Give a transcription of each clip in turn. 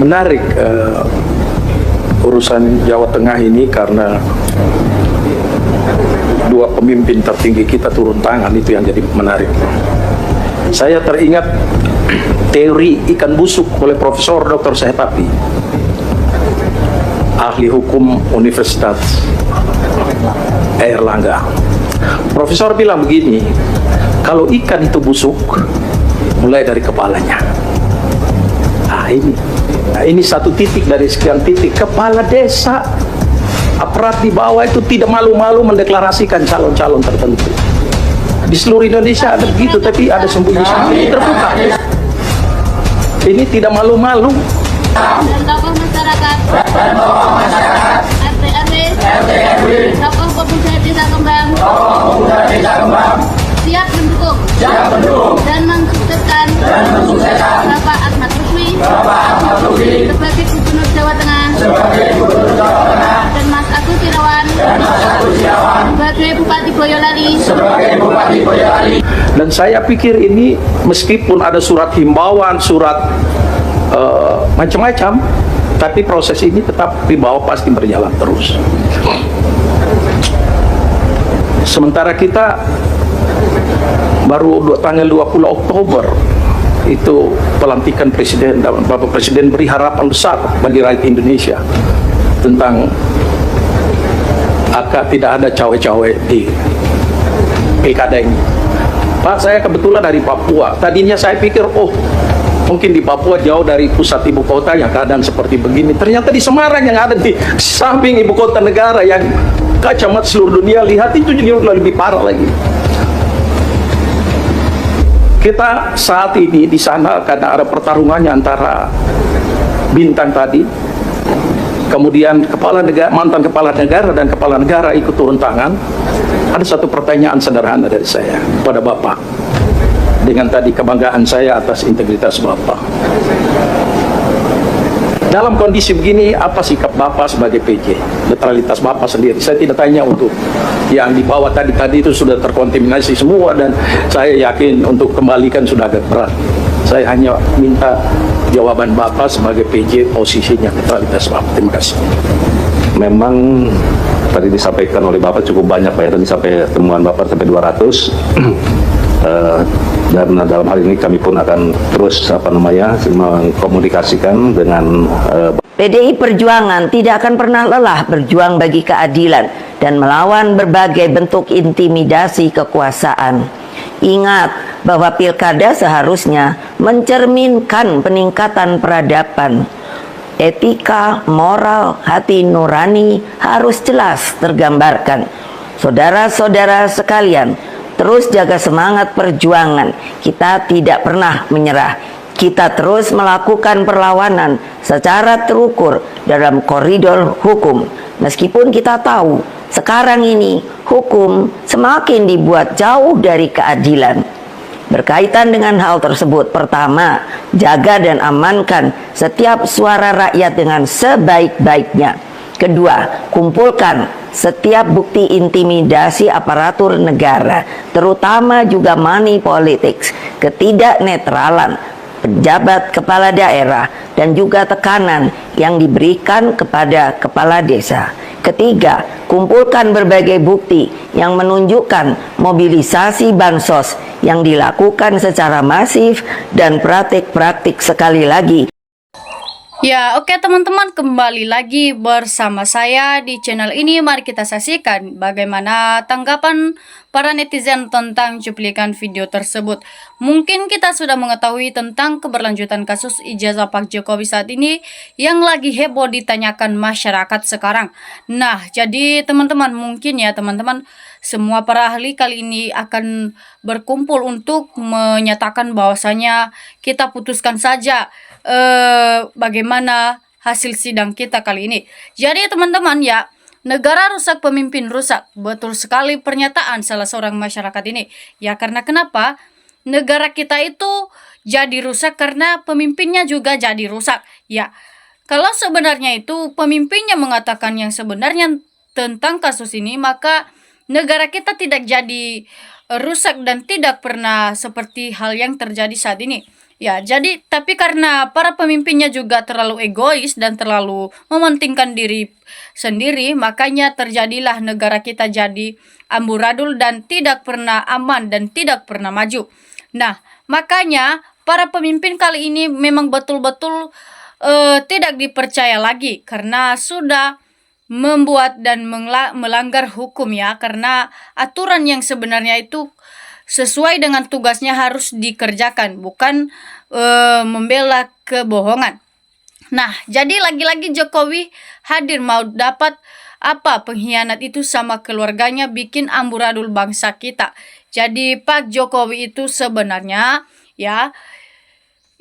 Menarik urusan Jawa Tengah ini karena dua pemimpin tertinggi kita turun tangan, itu yang jadi menarik. Saya teringat teori ikan busuk oleh Profesor Dr. Sehpapi, ahli hukum Universitas Airlangga. Profesor bilang begini, kalau ikan itu busuk, mulai dari kepalanya. Ini satu titik dari sekian titik. Kepala desa, aparat di bawah itu tidak malu-malu mendeklarasikan calon-calon tertentu. Di seluruh Indonesia ada begitu, tapi ada sembunyi-sembunyi terbuka. Ini tidak malu-malu. Dan tokoh masyarakat, RT, tokoh pemuda desa Kembang, siap mendukung dan mensukseskan Bapak Ahmad Rusli sebagai Gubernur Jawa Tengah dan Mas Agus Irawan sebagai Bupati Boyolali. Dan saya pikir ini meskipun ada surat himbauan, surat macam-macam, tapi proses ini tetap di bawah pasti berjalan terus. Sementara kita baru tanggal 20 Oktober itu pelantikan presiden, dan Bapak Presiden beri harapan besar bagi rakyat Indonesia tentang tidak ada cawe-cawe di pilkada ini. Pak, saya kebetulan dari Papua. Tadinya saya pikir, mungkin di Papua jauh dari pusat ibu kota yang keadaan seperti begini. Ternyata di Semarang yang ada di samping ibu kota negara yang kacamata seluruh dunia lihat itu jadi lebih parah lagi. Kita saat ini di sana karena ada pertarungannya antara bintang tadi, kemudian mantan kepala negara dan kepala negara ikut turun tangan. Ada satu pertanyaan sederhana dari saya pada Bapak, dengan tadi kebanggaan saya atas integritas Bapak. Dalam kondisi begini, apa sikap Bapak sebagai PJ? Netralitas Bapak sendiri. Saya tidak tanya untuk yang di bawah tadi itu sudah terkontaminasi semua, dan saya yakin untuk kembalikan sudah agak berat. Saya hanya minta jawaban Bapak sebagai PJ, posisinya netralitas Bapak. Terima kasih. Memang tadi disampaikan oleh Bapak cukup banyak Pak ya, tadi sampai temuan Bapak sampai 200. Dan dalam hal ini kami pun akan terus mengkomunikasikan dengan PDI Perjuangan tidak akan pernah lelah berjuang bagi keadilan dan melawan berbagai bentuk intimidasi kekuasaan. Ingat bahwa pilkada seharusnya mencerminkan peningkatan peradaban. Etika, moral, hati nurani harus jelas tergambarkan. Saudara-saudara sekalian, terus jaga semangat perjuangan. Kita tidak pernah menyerah. Kita terus melakukan perlawanan secara terukur dalam koridor hukum. Meskipun kita tahu sekarang ini hukum semakin dibuat jauh dari keadilan. Berkaitan dengan hal tersebut, pertama, jaga dan amankan setiap suara rakyat dengan sebaik-baiknya. Kedua, kumpulkan setiap bukti intimidasi aparatur negara, terutama juga money politics, ketidaknetralan pejabat kepala daerah, dan juga tekanan yang diberikan kepada kepala desa. Ketiga, kumpulkan berbagai bukti yang menunjukkan mobilisasi bansos yang dilakukan secara masif dan praktik-praktik sekali lagi. Ya, oke teman-teman, kembali lagi bersama saya di channel ini. Mari kita saksikan bagaimana tanggapan para netizen tentang cuplikan video tersebut. Mungkin kita sudah mengetahui tentang keberlanjutan kasus ijazah Pak Jokowi saat ini yang lagi heboh ditanyakan masyarakat sekarang. Nah, jadi teman-teman, mungkin ya teman-teman, semua para ahli kali ini akan berkumpul untuk menyatakan bahwasanya kita putuskan saja bagaimana hasil sidang kita kali ini. Jadi teman-teman ya, negara rusak, pemimpin rusak. Betul sekali pernyataan salah seorang masyarakat ini. Ya karena kenapa? Negara kita itu jadi rusak karena pemimpinnya juga jadi rusak. Ya, kalau sebenarnya itu pemimpinnya mengatakan yang sebenarnya tentang kasus ini, maka negara kita tidak jadi rusak dan tidak pernah seperti hal yang terjadi saat ini. Ya, jadi tapi karena para pemimpinnya juga terlalu egois dan terlalu mementingkan diri sendiri, makanya terjadilah negara kita jadi amburadul dan tidak pernah aman dan tidak pernah maju. Nah, makanya para pemimpin kali ini memang betul-betul tidak dipercaya lagi karena sudah membuat dan melanggar hukum ya, karena aturan yang sebenarnya itu sesuai dengan tugasnya harus dikerjakan, bukan membela kebohongan. Nah, jadi lagi-lagi Jokowi hadir mau dapat apa, pengkhianat itu sama keluarganya bikin amburadul bangsa kita. Jadi Pak Jokowi itu sebenarnya ya,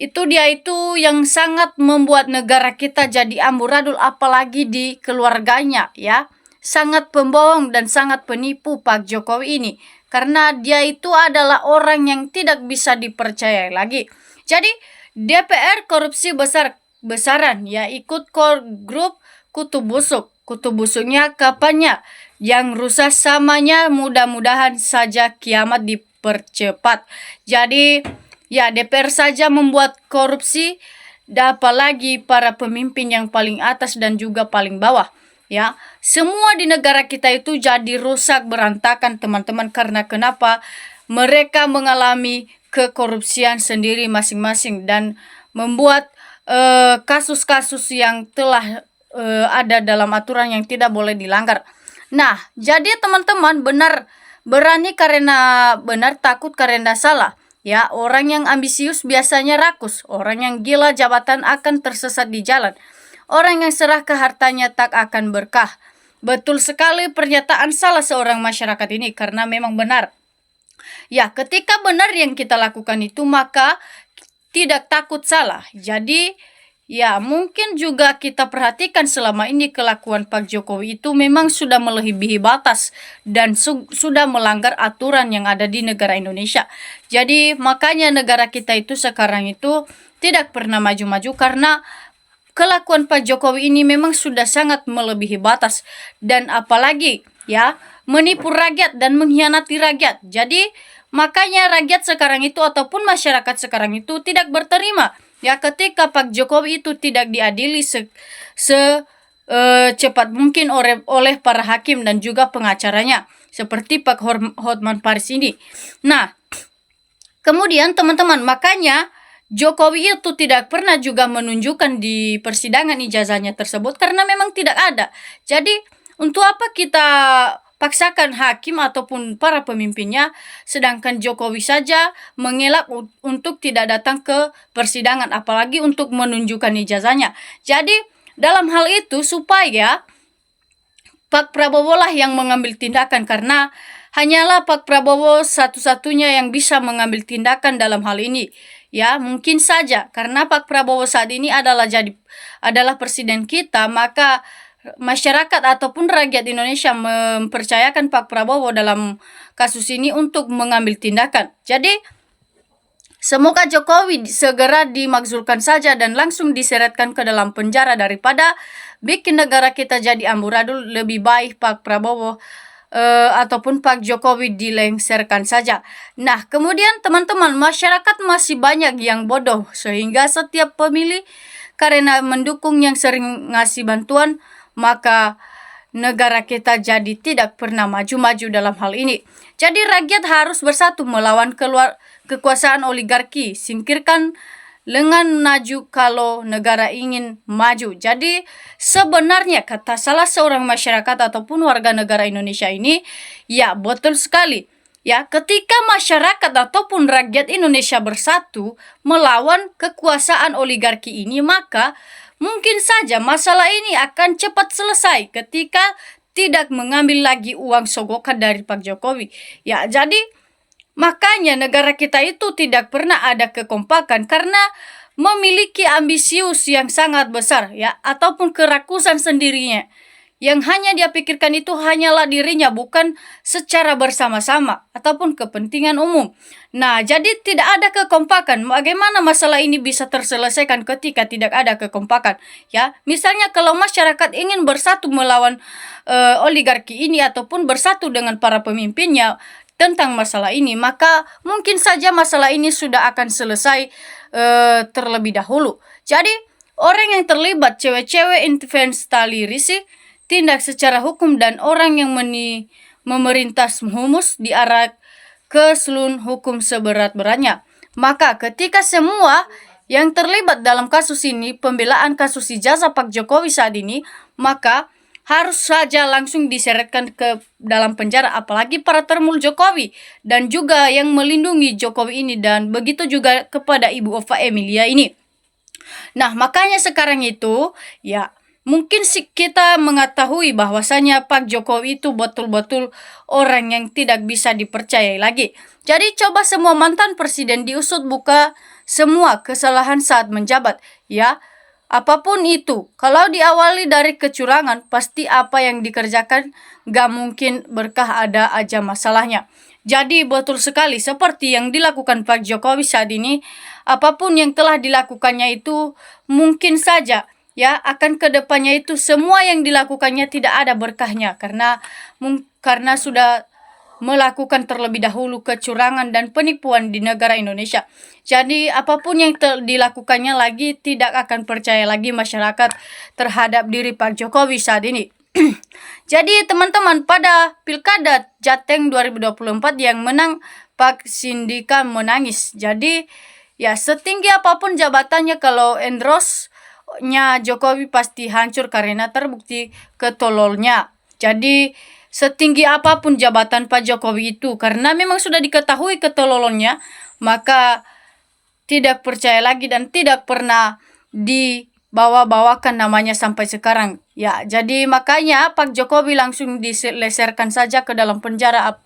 dia itu yang sangat membuat negara kita jadi amburadul, apalagi di keluarganya ya. Sangat pembohong dan sangat penipu Pak Jokowi ini. Karena dia itu adalah orang yang tidak bisa dipercaya lagi. Jadi DPR korupsi besar-besaran ya, ikut grup kutu busuk. Kutu busuknya kapannya? Yang rusak samanya, mudah-mudahan saja kiamat dipercepat. Jadi ya, DPR saja membuat korupsi, apalagi para pemimpin yang paling atas dan juga paling bawah. Ya, semua di negara kita itu jadi rusak berantakan teman-teman, karena kenapa? Mereka mengalami kekorupsian sendiri masing-masing dan membuat kasus-kasus yang telah ada dalam aturan yang tidak boleh dilanggar. Nah, jadi teman-teman, berani karena benar, takut karena salah. Ya, orang yang ambisius biasanya rakus, orang yang gila jabatan akan tersesat di jalan. Orang yang serah ke hartanya tak akan berkah. Betul sekali pernyataan salah seorang masyarakat ini, karena memang benar. Ya, ketika benar yang kita lakukan itu, maka tidak takut salah. Jadi, ya mungkin juga kita perhatikan selama ini kelakuan Pak Jokowi itu memang sudah melebihi batas dan sudah melanggar aturan yang ada di negara Indonesia. Jadi, makanya negara kita itu sekarang itu tidak pernah maju-maju karena kelakuan Pak Jokowi ini memang sudah sangat melebihi batas, dan apalagi ya menipu rakyat dan mengkhianati rakyat. Jadi makanya rakyat sekarang itu ataupun masyarakat sekarang itu tidak berterima ya ketika Pak Jokowi itu tidak diadili secepat mungkin oleh para hakim dan juga pengacaranya seperti Pak Hotman Paris ini. Nah, kemudian teman-teman, makanya Jokowi itu tidak pernah juga menunjukkan di persidangan ijazahnya tersebut karena memang tidak ada. Jadi untuk apa kita paksakan hakim ataupun para pemimpinnya, sedangkan Jokowi saja mengelak untuk tidak datang ke persidangan, apalagi untuk menunjukkan ijazahnya. Jadi dalam hal itu supaya Pak Prabowo lah yang mengambil tindakan, karena hanyalah Pak Prabowo satu-satunya yang bisa mengambil tindakan dalam hal ini. Ya, mungkin saja karena Pak Prabowo saat ini adalah presiden kita, maka masyarakat ataupun rakyat Indonesia mempercayakan Pak Prabowo dalam kasus ini untuk mengambil tindakan. Jadi semoga Jokowi segera dimakzulkan saja dan langsung diseretkan ke dalam penjara daripada bikin negara kita jadi amburadul. Lebih baik Pak Prabowo ataupun Pak Jokowi dilengsarkan saja. Nah, kemudian teman-teman, masyarakat masih banyak yang bodoh sehingga setiap pemilih karena mendukung yang sering ngasih bantuan, maka negara kita jadi tidak pernah maju-maju dalam hal ini. Jadi rakyat harus bersatu melawan kekuasaan oligarki, singkirkan lengan maju kalau negara ingin maju. Jadi sebenarnya kata salah seorang masyarakat ataupun warga negara Indonesia ini, ya betul sekali. Ya, ketika masyarakat ataupun rakyat Indonesia bersatu melawan kekuasaan oligarki ini, maka mungkin saja masalah ini akan cepat selesai ketika tidak mengambil lagi uang sogokan dari Pak Jokowi. Ya, jadi makanya negara kita itu tidak pernah ada kekompakan karena memiliki ambisius yang sangat besar ya, ataupun kerakusan sendirinya. Yang hanya dia pikirkan itu hanyalah dirinya, bukan secara bersama-sama ataupun kepentingan umum. Nah, jadi tidak ada kekompakan. Bagaimana masalah ini bisa terselesaikan ketika tidak ada kekompakan? Ya, misalnya kalau masyarakat ingin bersatu melawan oligarki ini ataupun bersatu dengan para pemimpinnya tentang masalah ini, maka mungkin saja masalah ini sudah akan selesai terlebih dahulu. Jadi orang yang terlibat cewek-cewek investasi risik tindak secara hukum dan orang yang memerintah humus diarah ke selun hukum seberat-beratnya. Maka ketika semua yang terlibat dalam kasus ini, pembelaan kasus ijazah Pak Jokowi saat ini, maka harus saja langsung diseretkan ke dalam penjara, apalagi para termul Jokowi dan juga yang melindungi Jokowi ini, dan begitu juga kepada Ibu Ova Emilia ini. Nah, makanya sekarang itu ya mungkin kita mengetahui bahwasanya Pak Jokowi itu betul-betul orang yang tidak bisa dipercayai lagi. Jadi coba semua mantan presiden diusut buka semua kesalahan saat menjabat, ya. Apapun itu, kalau diawali dari kecurangan, pasti apa yang dikerjakan gak mungkin berkah, ada aja masalahnya. Jadi betul sekali seperti yang dilakukan Pak Jokowi saat ini, apapun yang telah dilakukannya itu mungkin saja ya akan kedepannya itu semua yang dilakukannya tidak ada berkahnya karena sudah melakukan terlebih dahulu kecurangan dan penipuan di negara Indonesia. Jadi apapun yang dilakukannya lagi tidak akan percaya lagi masyarakat terhadap diri Pak Jokowi saat ini. Jadi teman-teman, pada Pilkada Jateng 2024 yang menang Pak Sindika menangis. Jadi ya setinggi apapun jabatannya, kalau endorse-nya Jokowi pasti hancur karena terbukti ketololnya. Jadi setinggi apapun jabatan Pak Jokowi itu, karena memang sudah diketahui ketololnya, maka tidak percaya lagi dan tidak pernah dibawa-bawakan namanya sampai sekarang. Ya, jadi makanya Pak Jokowi langsung dileserkan saja ke dalam penjara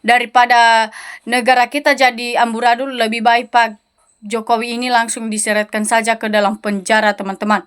daripada negara kita jadi amburadul. Lebih baik Pak Jokowi ini langsung diseretkan saja ke dalam penjara, teman-teman.